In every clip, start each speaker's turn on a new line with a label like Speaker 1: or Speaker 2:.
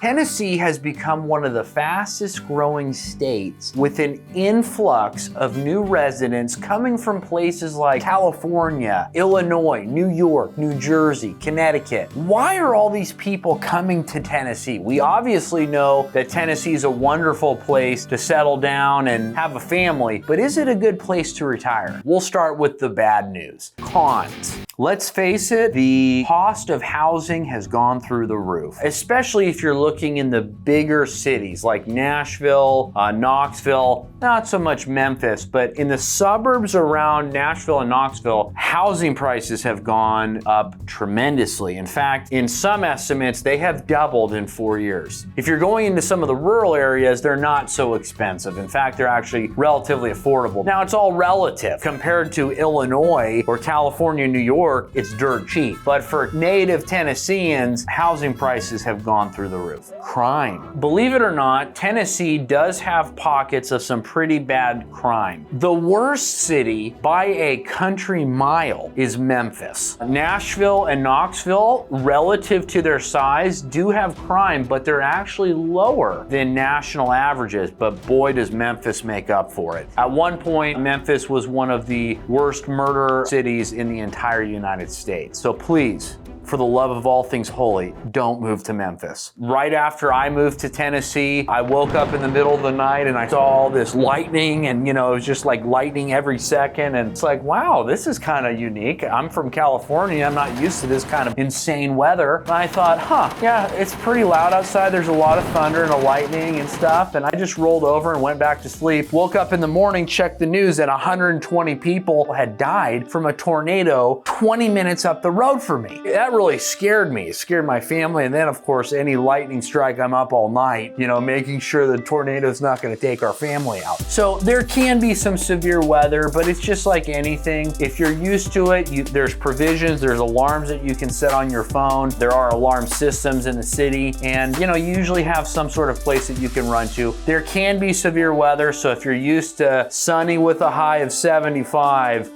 Speaker 1: Tennessee has become one of the fastest growing states with an influx of new residents coming from places like California, Illinois, New York, New Jersey, Connecticut. Why are all these people coming to Tennessee? We obviously know that Tennessee is a wonderful place to settle down and have a family, but is it a good place to retire? We'll start with the bad news. Cons. Let's face it, the cost of housing has gone through the roof, especially if you're looking in the bigger cities like Nashville, Knoxville, not so much Memphis, but in the suburbs around Nashville and Knoxville, housing prices have gone up tremendously. In fact, in some estimates, they have doubled in 4 years. If you're going into some of the rural areas, they're not so expensive. In fact, they're actually relatively affordable. Now, it's all relative. Compared to Illinois or California, New York, it's dirt cheap. But for native Tennesseans, housing prices have gone through the roof. Crime. Believe it or not, Tennessee does have pockets of some pretty bad crime. The worst city by a country mile is Memphis. Nashville and Knoxville, relative to their size, do have crime, but they're actually lower than national averages. But boy, does Memphis make up for it. At one point, Memphis was one of the worst murder cities in the entire United States. So please, for the love of all things holy, don't move to Memphis. Right after I moved to Tennessee, I woke up in the middle of the night and I saw all this lightning, and it was just like lightning every second. And it's like, wow, this is kind of unique. I'm from California. I'm not used to this kind of insane weather. And I thought, yeah, it's pretty loud outside. There's a lot of thunder and lightning and stuff. And I just rolled over and went back to sleep. Woke up in the morning, checked the news, and 120 people had died from a tornado 20 minutes up the road from me. That really scared me. It scared my family. And then, of course, any lightning strike, I'm up all night, making sure the tornado's not going to take our family out. So there can be some severe weather, but it's just like anything. If you're used to it, there's provisions, there's alarms that you can set on your phone. There are alarm systems in the city, and you usually have some sort of place that you can run to. There can be severe weather, so if you're used to sunny with a high of 75,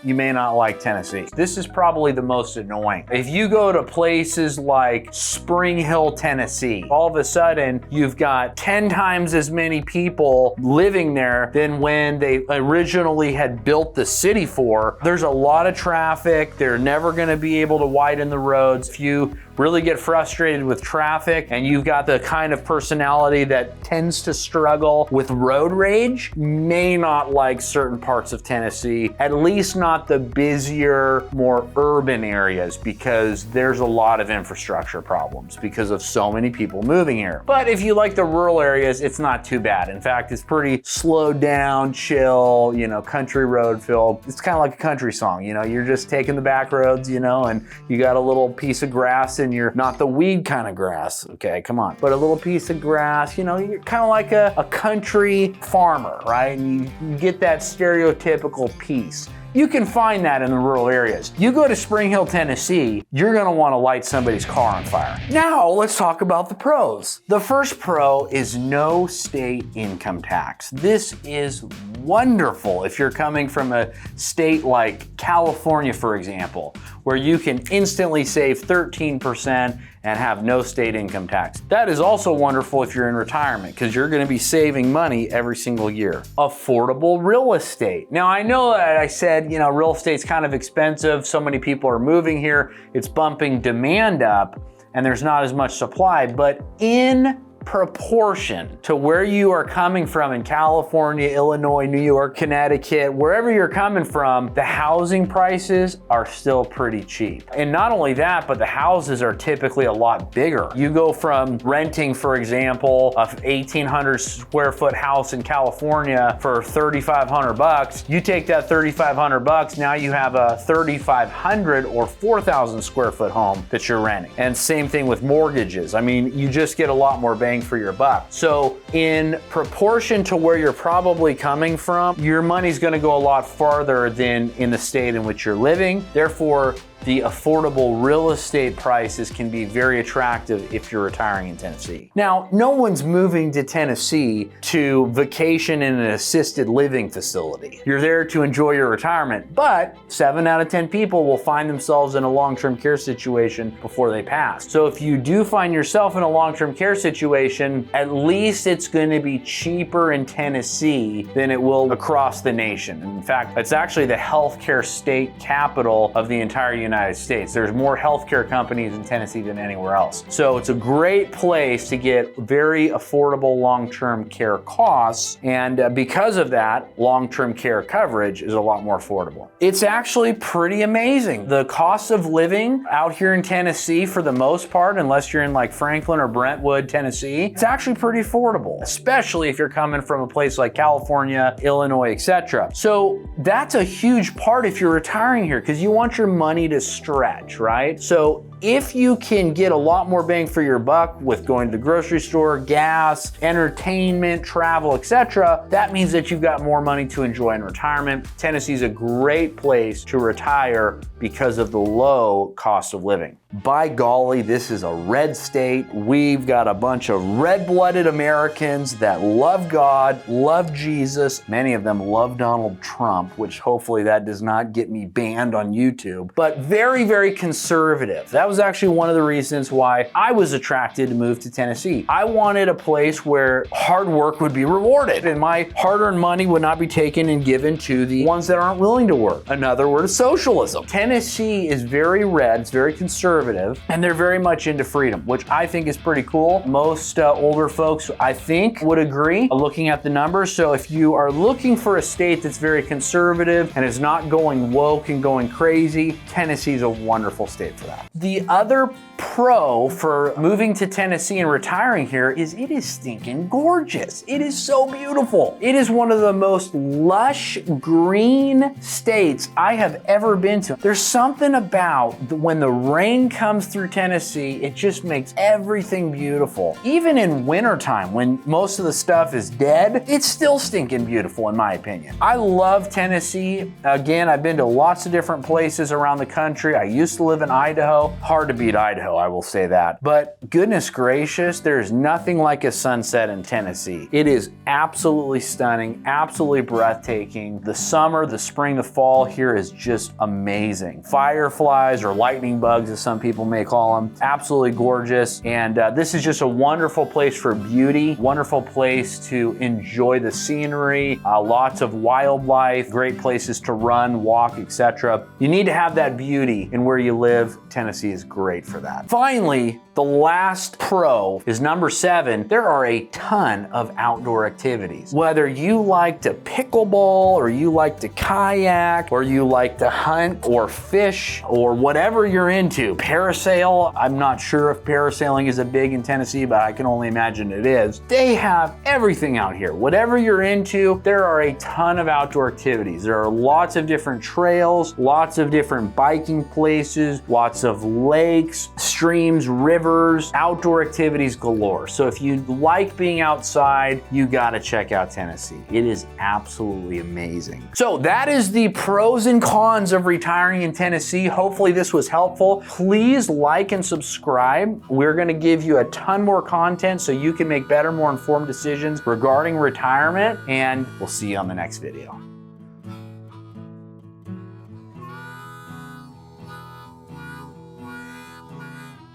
Speaker 1: you may not like Tennessee. This is probably the most annoying. If you go to places like Spring Hill, Tennessee, all of a sudden you've got 10 times as many people living there than when they originally had built the city for. There's a lot of traffic. They're never going to be able to widen the roads. If you really get frustrated with traffic and you've got the kind of personality that tends to struggle with road rage, may not like certain parts of Tennessee, at least not the busier, more urban areas, because there's a lot of infrastructure problems because of so many people moving here. But if you like the rural areas, it's not too bad. In fact, it's pretty slowed down, chill, country road filled. It's kind of like a country song, you're just taking the back roads, and you got a little piece of grass in your, not the weed kind of grass, okay, come on, but a little piece of grass, you're kind of like a country farmer, right? And you get that stereotypical piece. You can find that in the rural areas. You go to Spring Hill, Tennessee, you're gonna wanna light somebody's car on fire. Now, let's talk about the pros. The first pro is no state income tax. This is wonderful if you're coming from a state like California, for example, where you can instantly save 13% and have no state income tax. That is also wonderful if you're in retirement, because you're gonna be saving money every single year. Affordable real estate. Now, I know that I said, real estate's kind of expensive. So many people are moving here. It's bumping demand up and there's not as much supply, but in proportion to where you are coming from in California, Illinois, New York, Connecticut, wherever you're coming from, the housing prices are still pretty cheap. And not only that, but the houses are typically a lot bigger. You go from renting, for example, a 1,800 square foot house in California for $3,500. You take that $3,500, now you have a 3,500 or 4,000 square foot home that you're renting. And same thing with mortgages. I mean, you just get a lot more bang for your buck. So in proportion to where you're probably coming from, your money's going to go a lot farther than in the state in which you're living. Therefore, the affordable real estate prices can be very attractive if you're retiring in Tennessee. Now, no one's moving to Tennessee to vacation in an assisted living facility. You're there to enjoy your retirement, but 7 out of 10 people will find themselves in a long-term care situation before they pass. So if you do find yourself in a long-term care situation, at least it's going to be cheaper in Tennessee than it will across the nation. In fact, it's actually the healthcare state capital of the entire United States. There's more healthcare companies in Tennessee than anywhere else. So it's a great place to get very affordable long-term care costs, and because of that, long-term care coverage is a lot more affordable. It's actually pretty amazing. The cost of living out here in Tennessee, for the most part, unless you're in like Franklin or Brentwood, Tennessee, it's actually pretty affordable, especially if you're coming from a place like California, Illinois, etc. So that's a huge part if you're retiring here, because you want your money to stretch, right? So if you can get a lot more bang for your buck with going to the grocery store, gas, entertainment, travel, etc., that means that you've got more money to enjoy in retirement. Tennessee's a great place to retire because of the low cost of living. By golly, this is a red state. We've got a bunch of red-blooded Americans that love God, love Jesus. Many of them love Donald Trump, which hopefully that does not get me banned on YouTube, but very, very conservative. That was actually one of the reasons why I was attracted to move to Tennessee. I wanted a place where hard work would be rewarded and my hard-earned money would not be taken and given to the ones that aren't willing to work. In other words, socialism. Tennessee is very red, it's very conservative, and they're very much into freedom, which I think is pretty cool. Most older folks, I think, would agree looking at the numbers. So if you are looking for a state that's very conservative and is not going woke and going crazy, Tennessee is a wonderful state for that. The other pro for moving to Tennessee and retiring here is it is stinking gorgeous. It is so beautiful. It is one of the most lush green states I have ever been to. There's something about when the rain comes through Tennessee, it just makes everything beautiful. Even in wintertime, when most of the stuff is dead, it's still stinking beautiful in my opinion. I love Tennessee. Again, I've been to lots of different places around the country. I used to live in Idaho. Hard to beat Idaho, I will say that. But goodness gracious, there's nothing like a sunset in Tennessee. It is absolutely stunning, absolutely breathtaking. The summer, the spring, the fall here is just amazing. Fireflies or lightning bugs, as some people may call them, absolutely gorgeous. And this is just a wonderful place for beauty, wonderful place to enjoy the scenery, lots of wildlife, great places to run, walk, etc. You need to have that beauty in where you live. Tennessee is great for that. Finally, the last pro is number 7. There are a ton of outdoor activities. Whether you like to pickleball or you like to kayak or you like to hunt or fish or whatever you're into, parasail. I'm not sure if parasailing is a big in Tennessee, but I can only imagine it is. They have everything out here. Whatever you're into, there are a ton of outdoor activities. There are lots of different trails, lots of different biking places, lots of lakes, streams, rivers, outdoor activities galore. So if you like being outside, you gotta check out Tennessee. It is absolutely amazing. So that is the pros and cons of retiring in Tennessee. Hopefully this was helpful. Please like and subscribe. We're gonna give you a ton more content so you can make better, more informed decisions regarding retirement, and we'll see you on the next video.